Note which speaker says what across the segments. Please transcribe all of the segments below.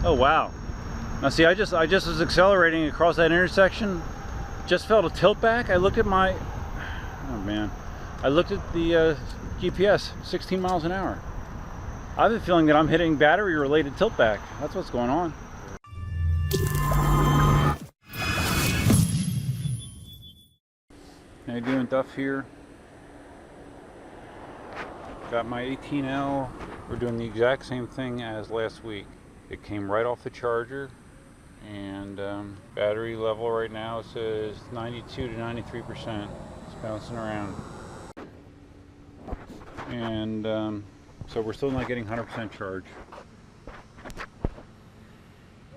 Speaker 1: Oh wow. Now see, I just was accelerating across that intersection, just felt a tilt back. I looked at my, oh man, I looked at the GPS, 16 miles an hour. I have a feeling that I'm hitting battery related tilt back. That's what's going on. How you doing, Duff here? Got my 18L. We're doing the exact same thing as last week. It came right off the charger, and battery level right now says 92 to 93%. It's bouncing around, and so we're still not getting 100% charge.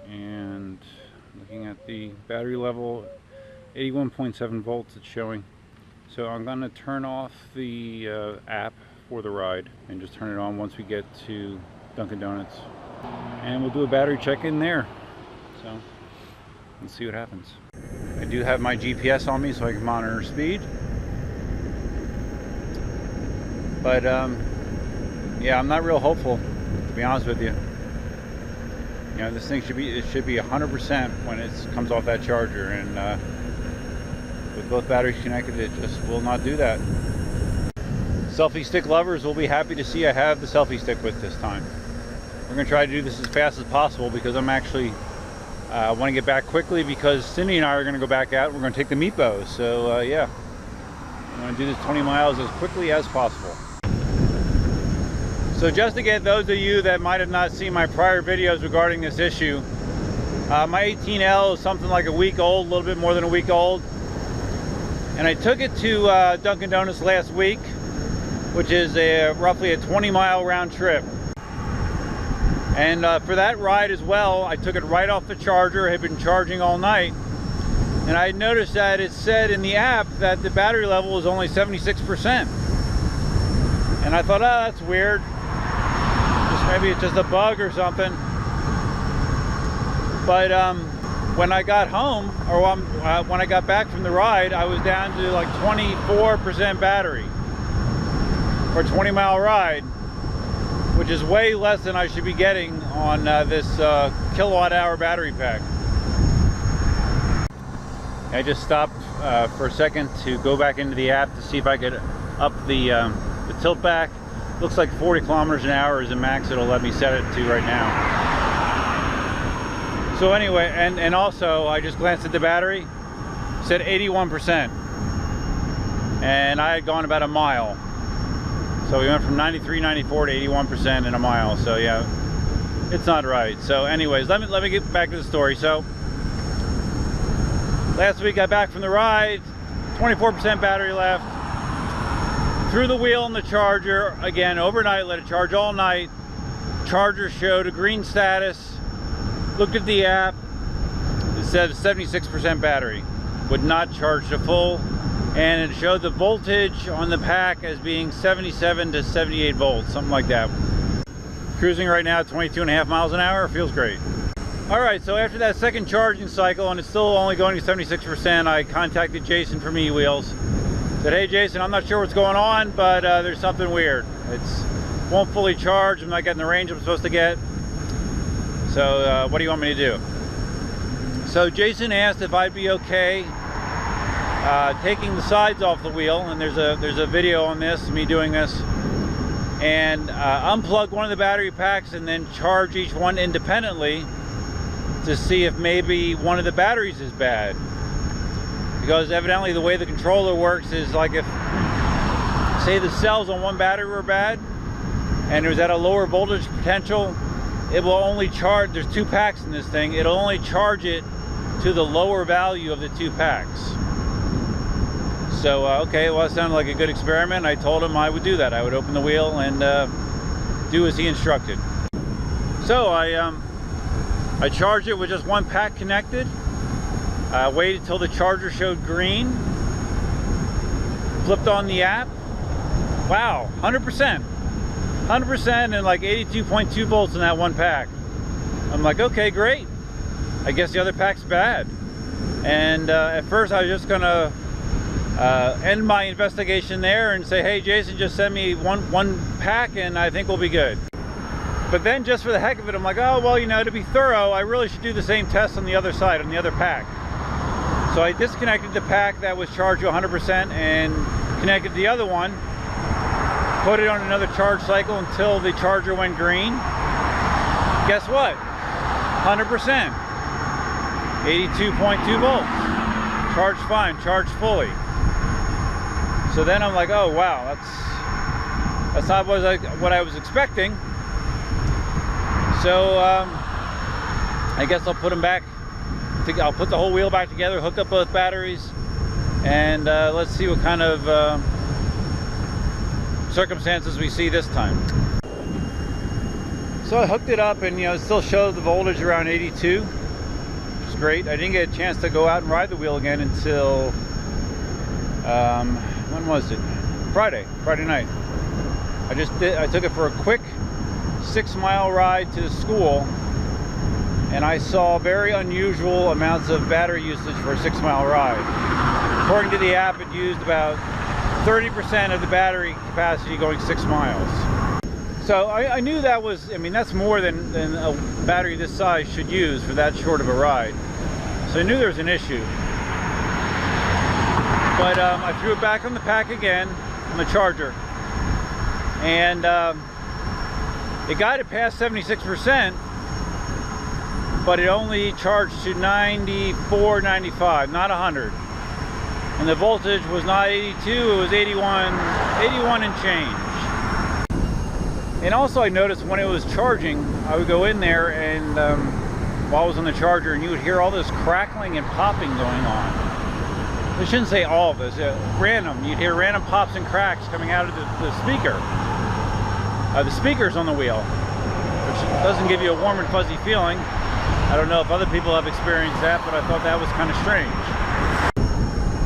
Speaker 1: And looking at the battery level, 81.7 volts it's showing. So I'm going to turn off the app for the ride and just turn it on once we get to Dunkin' Donuts, and we'll do a battery check in there. So let's see what happens. I do have my GPS on me so I can monitor speed, but yeah, I'm not real hopeful, to be honest with you. You know, this thing should be 100% when it comes off that charger, and with both batteries connected, it just will not do that. Selfie stick lovers will be happy to see I have the selfie stick with this time. We're going to try to do this as fast as possible because I'm actually want to get back quickly, because Cindy and I are going to go back out. We're going to take the meatballs. So yeah, I'm going to do this 20 miles as quickly as possible. So just to get those of you that might have not seen my prior videos regarding this issue, my 18L is something like a week old, a little bit more than a week old. And I took it to Dunkin' Donuts last week, which is roughly a 20-mile round trip. And for that ride as well, I took it right off the charger. I had been charging all night, and I noticed that it said in the app that the battery level was only 76%. And I thought, oh, that's weird. Maybe it's just a bug or something. But when I got home, or when I got back from the ride, I was down to like 24% battery for a 20-mile ride, which is way less than I should be getting on this kilowatt-hour battery pack. I just stopped for a second to go back into the app to see if I could up the tilt back. Looks like 40 kilometers an hour is the max it'll let me set it to right now. So anyway, and also I just glanced at the battery, it said 81%, and I had gone about a mile. So we went from 93, 94 to 81% in a mile. So yeah, it's not right. So anyways, let me get back to the story. So last week I got back from the ride, 24% battery left. Threw the wheel in the charger again overnight, let it charge all night. Charger showed a green status. Looked at the app, it said 76% battery. Would not charge to full, and it showed the voltage on the pack as being 77 to 78 volts, something like that. Cruising right now at 22.5 miles an hour, feels great. All right, so after that second charging cycle, and it's still only going to 76%, I contacted Jason from eWheels. Said, hey Jason, I'm not sure what's going on, but there's something weird. It's won't fully charge, I'm not getting the range I'm supposed to get. So what do you want me to do? So Jason asked if I'd be okay taking the sides off the wheel, and there's a video on this, me doing this, and unplug one of the battery packs and then charge each one independently to see if maybe one of the batteries is bad. Because evidently the way the controller works is like if, say the cells on one battery were bad and it was at a lower voltage potential, it will only charge, there's two packs in this thing, it'll only charge it to the lower value of the two packs. So okay, well, that sounded like a good experiment. I told him I would do that. I would open the wheel and do as he instructed. So I charged it with just one pack connected. Waited till the charger showed green, flipped on the app. Wow, 100% and like 82.2 volts in that one pack. I'm like, okay, great, I guess the other pack's bad. And at first I was just gonna end my investigation there and say, hey Jason, just send me one pack and I think we'll be good. But then just for the heck of it, I'm like, oh, well, you know, to be thorough, I really should do the same test on the other side, on the other pack. So I disconnected the pack that was charged to 100% and connected the other one, put it on another charge cycle until the charger went green. Guess what? 100%. 82.2 volts. Charged fine, charged fully. So then I'm like, oh wow, that's not what I was expecting. So I guess I'll put them back. I'll put the whole wheel back together, hook up both batteries, and let's see what kind of circumstances we see this time. So I hooked it up, and you know, it still showed the voltage around 82, which is great. I didn't get a chance to go out and ride the wheel again until when was it? Friday night. I took it for a quick 6-mile ride to school, and I saw very unusual amounts of battery usage for a 6-mile ride. According to the app, it used about 30% of the battery capacity going 6 miles. So I knew that was, I mean, that's more than a battery this size should use for that short of a ride. So I knew there was an issue. But I threw it back on the pack again, on the charger. And it got it past 76%, but it only charged to 94, 95, not 100. And the voltage was not 82, it was 81 and change. And also I noticed when it was charging, I would go in there and while I was on the charger, and you would hear all this crackling and popping going on. I shouldn't say all of this, random. You'd hear random pops and cracks coming out of the speaker. The speaker's on the wheel, which doesn't give you a warm and fuzzy feeling. I don't know if other people have experienced that, but I thought that was kind of strange.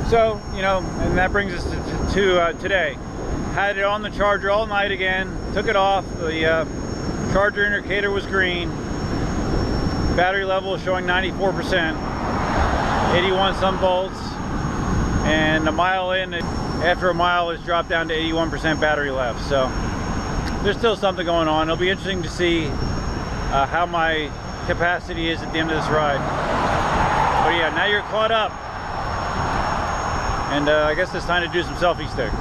Speaker 1: So, you know, and that brings us to today. Had it on the charger all night again, took it off, the charger indicator was green, battery level is showing 94%, 81 some volts, and a mile in, after a mile it's dropped down to 81% battery left. So there's still something going on. It'll be interesting to see how my capacity is at the end of this ride. But yeah, now you're caught up, and I guess it's time to do some selfie stick.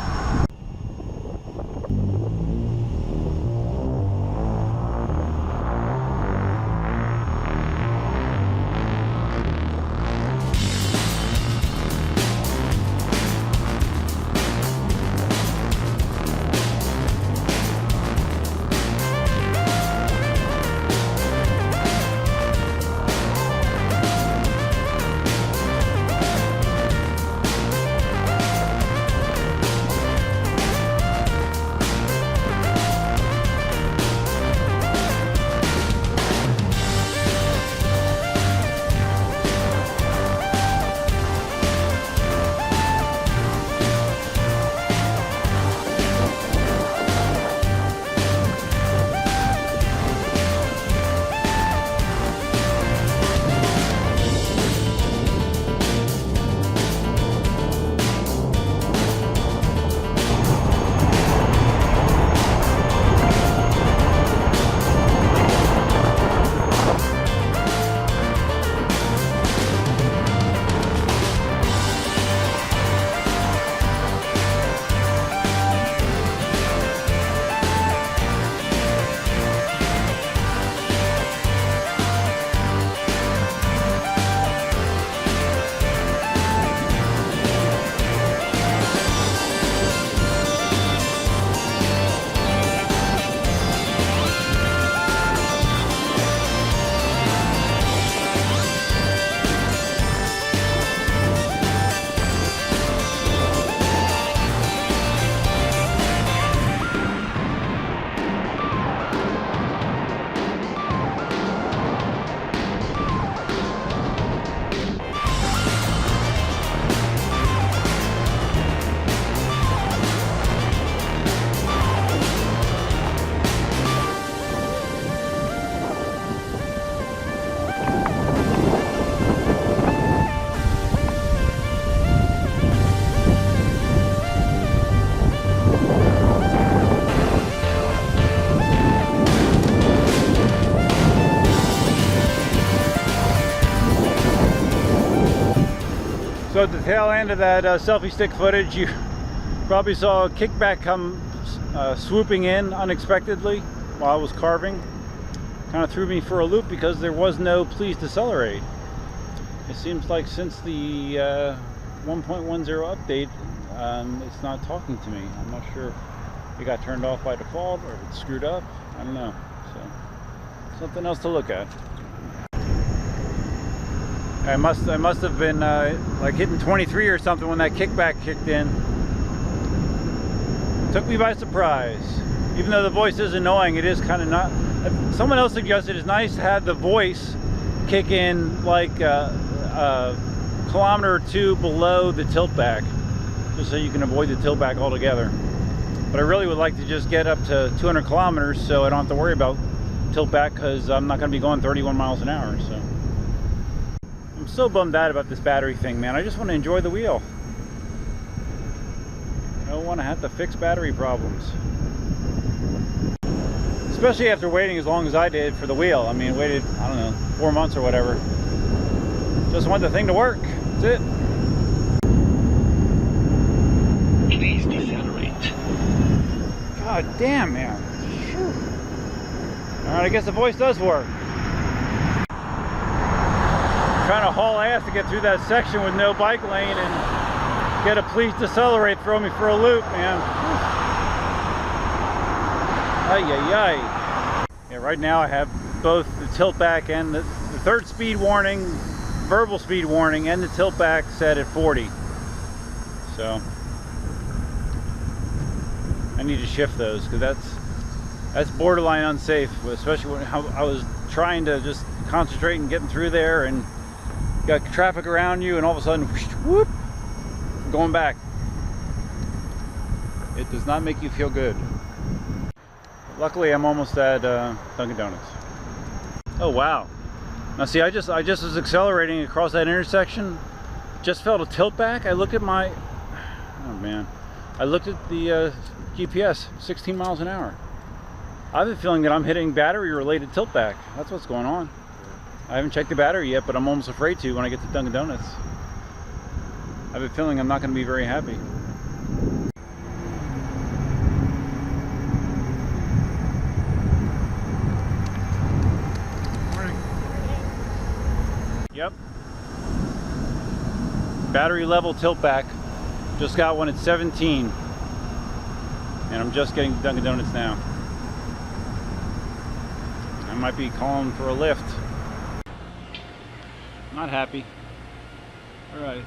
Speaker 1: So at the tail end of that selfie stick footage, you probably saw a kickback come swooping in unexpectedly while I was carving. Kind of threw me for a loop because there was no please decelerate. It seems like since the 1.10 update, it's not talking to me. I'm not sure if it got turned off by default or if it's screwed up. I don't know. So something else to look at. I must have been like hitting 23 or something when that kickback kicked in. Took me by surprise. Even though the voice is annoying, it is kind of not. Someone else suggested it's nice to have the voice kick in like a kilometer or two below the tilt back, just so you can avoid the tilt back altogether. But I really would like to just get up to 200 kilometers so I don't have to worry about tilt back, because I'm not going to be going 31 miles an hour. So I'm so bummed out about this battery thing, man. I just want to enjoy the wheel. I don't want to have to fix battery problems, especially after waiting as long as I did for the wheel. I mean, waited, I don't know, 4 months or whatever. Just want the thing to work. That's it.
Speaker 2: Please decelerate.
Speaker 1: God damn, man. Whew. All right, I guess the voice does work. Trying to haul ass to get through that section with no bike lane and get a please decelerate, throw me for a loop, man. Ay, ay, ay. Yeah, right now I have both the tilt back and the third speed warning, verbal speed warning, and the tilt back set at 40. So I need to shift those, because that's borderline unsafe, especially when I was trying to just concentrate and getting through there, and got traffic around you, and all of a sudden, whoop, going back. It does not make you feel good. Luckily, I'm almost at Dunkin' Donuts. Oh wow! Now see, I just was accelerating across that intersection, just felt a tilt back. I looked at my, oh man, I looked at the GPS, 16 miles an hour. I have a feeling that I'm hitting battery-related tilt back. That's what's going on. I haven't checked the battery yet, but I'm almost afraid to when I get to Dunkin' Donuts. I have a feeling I'm not going to be very happy. Yep. Battery level tilt back. Just got one at 17. And I'm just getting to Dunkin' Donuts now. I might be calling for a lift. Not happy. Alright.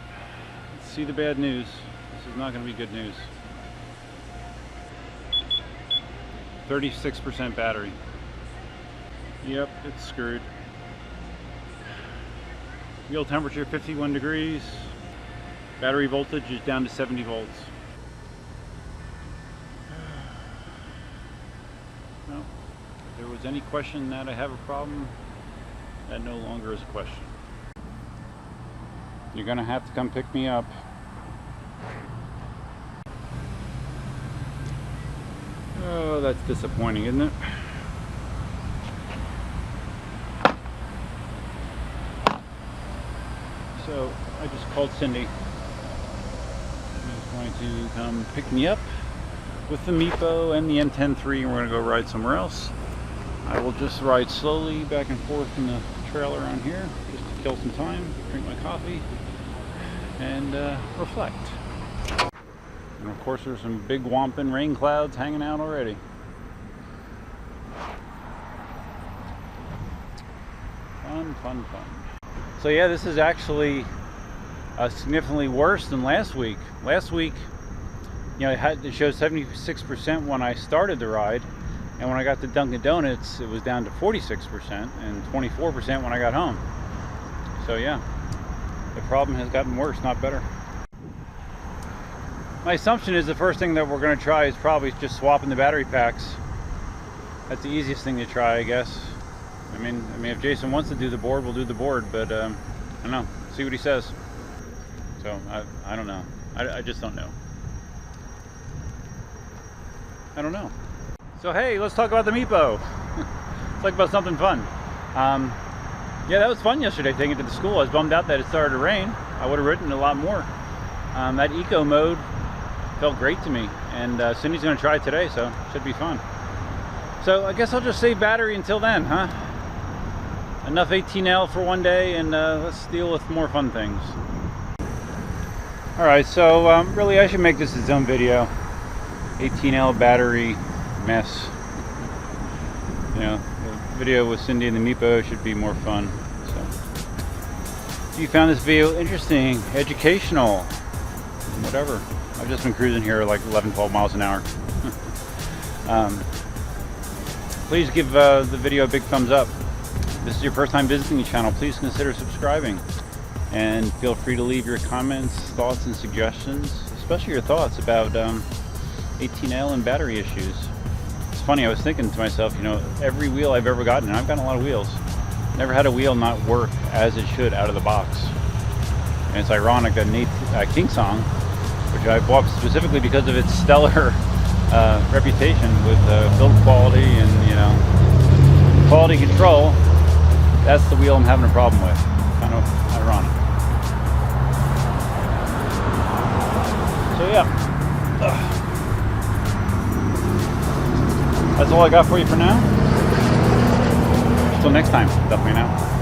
Speaker 1: Let's see the bad news. This is not going to be good news. 36% battery. Yep, it's screwed. Wheel temperature 51 degrees. Battery voltage is down to 70 volts. Well, if there was any question that I have a problem, that no longer is a question. You're gonna have to come pick me up. Oh, that's disappointing, isn't it? So I just called Cindy. She's going to come pick me up with the Meepo and the M10-3, and we're going to go ride somewhere else. I will just ride slowly back and forth in the trailer around here just to kill some time, drink my coffee, and reflect. And of course there's some big whomping rain clouds hanging out already. Fun, fun, fun. So yeah, this is actually significantly worse than last week. Last week, you know, it showed 76% when I started the ride, and when I got to Dunkin' Donuts, it was down to 46% and 24% when I got home. So yeah, the problem has gotten worse, not better. My assumption is the first thing that we're going to try is probably just swapping the battery packs. That's the easiest thing to try, I guess. I mean, if Jason wants to do the board, we'll do the board, but I don't know. See what he says. So I don't know. I just don't know. I don't know. So hey, let's talk about the Meepo. Let's talk about something fun. Yeah, that was fun yesterday taking it to the school. I was bummed out that it started to rain. I would have ridden a lot more. That eco mode felt great to me, and Cindy's going to try it today, so it should be fun. So I guess I'll just save battery until then, huh? Enough 18L for one day, and let's deal with more fun things. Alright, so really I should make this its own video. 18L battery mess. You know, the video with Cindy and the Meepo should be more fun. So, if you found this video interesting, educational, whatever. I've just been cruising here like 11-12 miles an hour. Please give the video a big thumbs up. If this is your first time visiting the channel, please consider subscribing. And feel free to leave your comments, thoughts, and suggestions, especially your thoughts about 18L and battery issues. It's funny, I was thinking to myself, you know, every wheel I've ever gotten, and I've gotten a lot of wheels, never had a wheel not work as it should out of the box. And it's ironic that KingSong, which I bought specifically because of its stellar reputation with build quality and, you know, quality control, that's the wheel I'm having a problem with. Kind of ironic. So yeah. That's all I got for you for now. Until next time, definitely now.